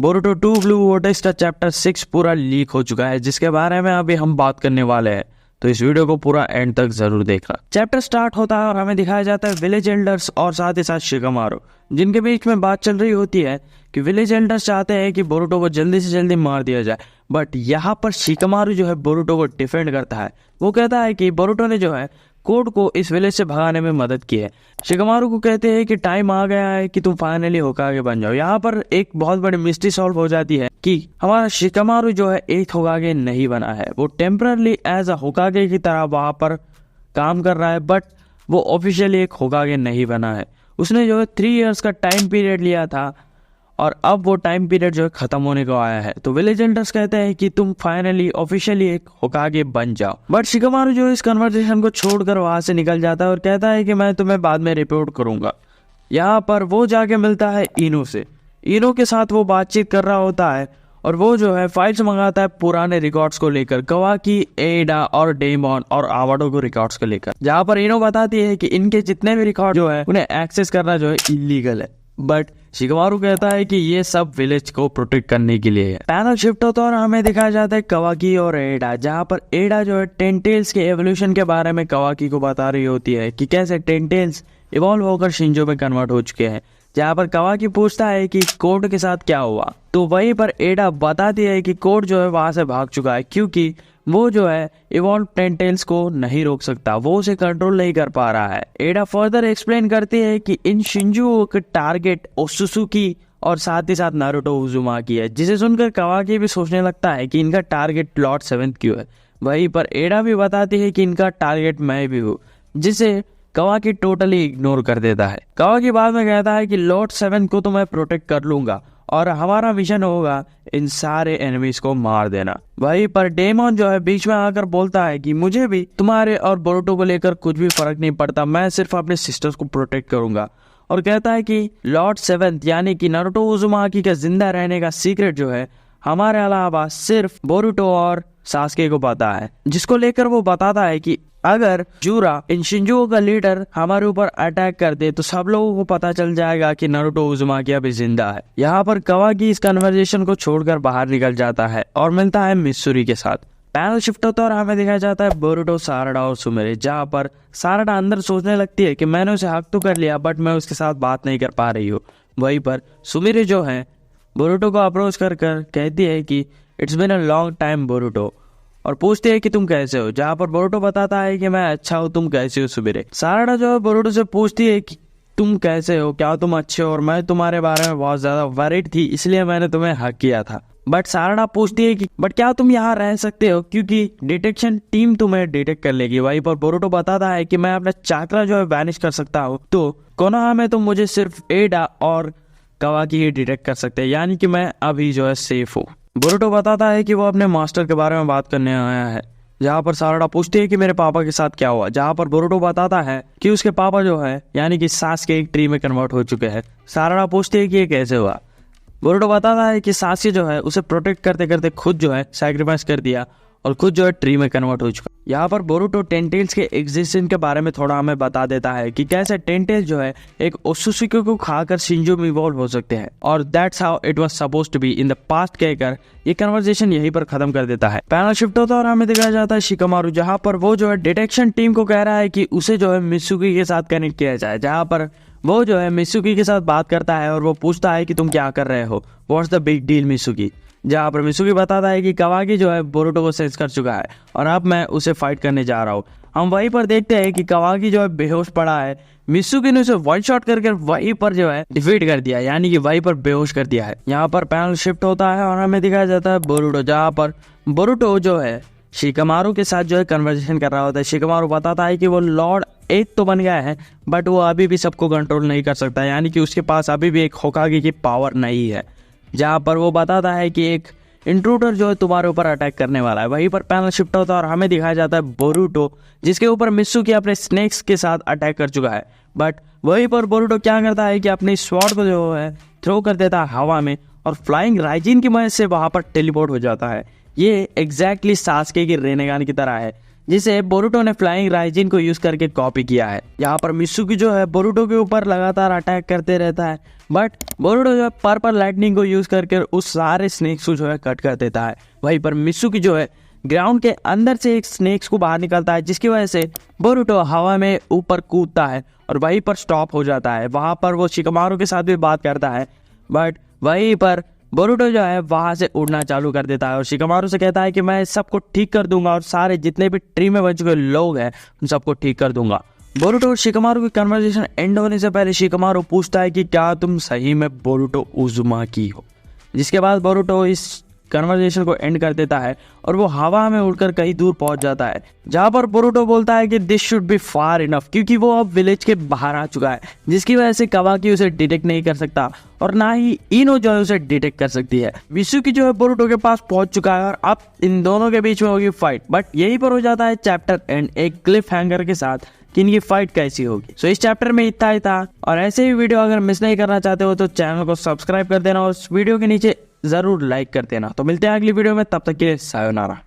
Boruto 2 blue vortex का chapter 6 पूरा leak हो चुका है, जिसके बारे में अभी हम बात करने वाले हैं। तो इस वीडियो को पूरा एंड तक जरूर देखना। चैप्टर स्टार्ट होता है और हमें दिखाया जाता है विलेज एल्डर्स और साथ ही साथ शिकामारू, जिनके बीच में बात चल रही होती है कि विलेज एल्डर्स चाहते हैं कि बोरुटो को जल्दी से जल्दी मार दिया जाए, बट यहाँ पर शिकामारू जो है बोरुटो को डिफेंड करता है। वो कहता है कि बोरुटो ने जो है कोड को इस विलेज से भगाने में मदद की है। शिकामारू को कहते हैं कि टाइम आ गया है कि तुम फाइनली होकागे बन जाओ। यहाँ पर एक बहुत बड़ी मिस्ट्री सॉल्व हो जाती है कि हमारा शिकामारू जो है एक होकागे नहीं बना है, वो टेम्पररी एज अ होकागे की तरह वहां पर काम कर रहा है, बट वो ऑफिशियली एक होकागे नहीं बना है। उसने जो है 3 इयर्स का टाइम पीरियड लिया था और अब वो टाइम पीरियड जो है खत्म होने को आया है। तो विलेज एल्डर्स कहते हैं कि तुम फाइनली ऑफिशियली एक होकागे बन जाओ, बट शिकामारू जो इस कन्वर्सेशन को छोड़कर वहां से निकल जाता है और कहता है कि मैं तुम्हें बाद में रिपोर्ट करूंगा। यहाँ पर वो जाके मिलता है इनो से। इनो के साथ वो बातचीत कर रहा होता है और वो जो है फाइल्स मंगाता है पुराने रिकॉर्ड्स को लेकर, कवाकी, एडा और डेमोन और आवाडो को रिकॉर्ड्स को लेकर, जहाँ पर इनो बताती है कि इनके जितने भी रिकॉर्ड जो है उन्हें एक्सेस करना जो है इलीगल है। बट शिकामारू कहता है कि ये सब विलेज को प्रोटेक्ट करने के लिए है। पैनल शिफ्ट होता है और हमें दिखाया जाता है कवाकी और एडा, जहाँ पर एडा जो है टेंटेल्स के एवोल्यूशन के बारे में कवाकी को बता रही होती है कि कैसे टेंटेल्स इवॉल्व होकर शिंजो में कन्वर्ट हो चुके हैं। जहाँ पर कवाकी पूछता है कि कोड के साथ क्या हुआ, तो वहीं पर एडा बताती है कि कोड जो है वहां से भाग चुका है, क्योंकि वो जो है इवॉल्व टेंटेल्स को नहीं रोक सकता, वो उसे कंट्रोल नहीं कर पा रहा है। एडा फर्दर एक्सप्लेन करती है कि इन शिंजो के टारगेट ओसुसुकी और साथ ही साथ नारुतो उजुमाकी है, जिसे सुनकर कवाकी भी सोचने लगता है कि इनका टारगेट लॉर्ड 7 क्यों है। वहीं पर एडा भी बताती है कि इनका टारगेट मैं भी हूँ, जिसे कवाकी टोटली इग्नोर कर देता है। कवाकी बाद में कहता है कि लॉर्ड 7 को तो मैं प्रोटेक्ट कर लूंगा और हमारा मिशन होगा इन सारे एनिमीज को मार देना। वहीं पर डेमोन जो है बीच में आकर बोलता है कि मुझे भी तुम्हारे और बोरुटो को लेकर कुछ भी फर्क नहीं पड़ता, मैं सिर्फ अपने सिस्टर्स को प्रोटेक्ट करूंगा। और कहता है कि लॉर्ड 7 यानी कि नारुतो उजुमाकी का जिंदा रहने का सीक्रेट जो है हमारे अलावा सिर्फ बोरुटो और सास्के को पता है, जिसको लेकर वो बताता है कि अगर जूरा इन शिंजो का लीडर हमारे ऊपर अटैक कर दे तो सब लोगों को पता चल जाएगा कि नारुतो उजुमाकी अभी जिंदा है। यहाँ पर कवाकी इस कन्वर्सेशन को छोड़कर बाहर निकल जाता है और मिलता है मित्सुरी के साथ। पैनल शिफ्ट होता है और हमें दिखाया जाता है बोरुटो, साराडा और सुमिरे, जहाँ पर साराडा अंदर सोचने लगती है कि मैंने उसे हक तो कर लिया, बट मैं उसके साथ बात नहीं कर पा रही हूँ। वहीं पर सुमिरे जो है बोरुटो को अप्रोच कर कहती है कि it's been a long time Boruto, और पूछती है कि तुम कैसे हो, जहाँ पर बोरुटो बताता है कि मैं अच्छा हूँ, तुम कैसे हो सुमिरे। साराडा जो है बोरुटो से पूछती है कि तुम कैसे हो, क्या तुम अच्छे हो, और मैं तुम्हारे बारे में बहुत ज्यादा वरीड थी इसलिए मैंने तुम्हें हक किया था। बट साराडा पूछती है कि बट क्या तुम यहाँ रह सकते हो, क्योंकि डिटेक्शन टीम तुम्हें डिटेक्ट कर लेगी। वहीं पर बोरुटो बताता है कि मैं अपना चाकरा जो है वैनिश कर सकता हूँ, तो कोनोहा में तुम मुझे सिर्फ एडा और कवाकी ही डिटेक्ट कर सकते हैं, यानी कि मैं अभी जो है सेफ हूँ। बोरुटो बताता है कि वो अपने मास्टर के बारे में बात करने आया है, जहाँ पर साराडा पूछती है कि मेरे पापा के साथ क्या हुआ, जहाँ पर बोरुटो बताता है कि उसके पापा जो है यानी कि सास्के एक ट्री में कन्वर्ट हो चुके हैं। साराडा पूछती है कि ये कैसे हुआ। बोरुटो बताता है कि सास्के जो है उसे प्रोटेक्ट करते करते खुद जो है सैक्रिफाइस कर दिया और खुद जो है ट्री में कन्वर्ट हो चुका। यहाँ पर बोरुटो टेंटेल्स के एग्जिस्टेंस के बारे में थोड़ा हमें बता देता है कि कैसे टेंटेल्स जो है एक ओसुसुकी को खाकर शिंजो में इवॉल्व हो सकते हैं, और that's how it was supposed to be in the past कहकर ये कन्वर्सेशन यहीं पर खत्म कर देता है। पैनल शिफ्ट होता है और हमें दिखाया जाता है शिकामारू, जहाँ पर वो जो है डिटेक्शन टीम को कह रहा है कि उसे जो है मित्सुकी के साथ कनेक्ट किया जाए, जहाँ पर वो जो है मित्सुकी के साथ बात करता है और वो पूछता है कि तुम क्या कर रहे हो, व्हाट्स द बिग डील मित्सुकी। जहाँ पर मित्सुकी बताता है कि कवाकी जो है बोरुटो को सेंस कर चुका है और अब मैं उसे फाइट करने जा रहा हूँ। हम वहीं पर देखते हैं कि कवाकी जो है बेहोश पड़ा है, मित्सुकी ने उसे वन शॉट करके वहीं पर जो है डिफीट कर दिया, यानी कि वहीं पर बेहोश कर दिया है। यहाँ पर पैनल शिफ्ट होता है और हमें दिखाया जाता है बोरुटो, जहाँ पर बोरुटो जो है शिकामारू के साथ जो है कन्वर्सेशन कर रहा होता है। शिकामारू बताता है कि वो लॉर्ड 8 तो बन गया है, बट वो अभी भी सबको कंट्रोल नहीं कर सकता, यानी कि उसके पास अभी भी एक होकागे की पावर नहीं है। जहाँ पर वो बताता है कि एक इंट्रूडर जो है तुम्हारे ऊपर अटैक करने वाला है। वहीं पर पैनल शिफ्ट होता है और हमें दिखाया जाता है बोरुटो, जिसके ऊपर मित्सुकी अपने स्नेक्स के साथ अटैक कर चुका है। बट वहीं पर बोरुटो क्या करता है कि अपनी स्वॉर्ड को जो है थ्रो कर देता है हवा में और फ्लाइंग राइजिन की मदद से वहां पर टेलीपोर्ट हो जाता है। ये एग्जैक्टली सास्के की रेनेगान की तरह है, जिसे बोरुटो ने फ्लाइंग राइजिन को यूज करके कॉपी किया है। यहाँ पर मित्सुकी जो है बोरुटो के ऊपर लगातार अटैक करते रहता है, बट बोरुटो जो है पर्पल लाइटनिंग को यूज करके उस सारे स्नेक्स को जो है कट कर देता है। वहीं पर मित्सुकी जो है ग्राउंड के अंदर से एक स्नेक्स को बाहर निकलता है, जिसकी वजह से बोरुटो हवा में ऊपर कूदता है और वहीं पर स्टॉप हो जाता है। वहां पर वो शिकमारू के साथ भी बात करता है, बट वहीं पर बोरुटो जो है वहां से उड़ना चालू कर देता है और शिकमारू से कहता है कि मैं सबको ठीक कर दूंगा और सारे जितने भी ट्री में बच चुके लोग हैं उन सबको ठीक कर दूंगा। बोरुटो और शिकमारू की कन्वर्सेशन एंड होने से पहले शिकमारू पूछता है कि क्या तुम सही में बोरुटो उजुमाकी हो, जिसके बाद बोरुटो इस कन्वर्सेशन को एंड कर देता है और वो हवा में उड़कर कहीं दूर पहुंच जाता है, जहां पर बोरुटो बोलता है कि this should be far enough, क्योंकि वो अब विलेज के बाहर आ चुका है, जिसकी वजह से कावाकी उसे डिटेक्ट नहीं कर सकता और ना ही इनो जो है उसे डिटेक्ट कर सकती है। मित्सुकी जो है बोरुटो के पास पहुंच चुका है और अब इन दोनों के बीच में होगी फाइट। बट यहीं पर हो जाता है चैप्टर एंड एक क्लिफ हैंगर के साथ कि इनकी फाइट कैसी होगी। सो इस चैप्टर में इतना ही था और ऐसे ही वीडियो अगर मिस नहीं करना चाहते हो तो चैनल को सब्सक्राइब कर देना और इस वीडियो के नीचे जरूर लाइक कर देना। तो मिलते हैं अगली वीडियो में, तब तक के लिए सायोनारा।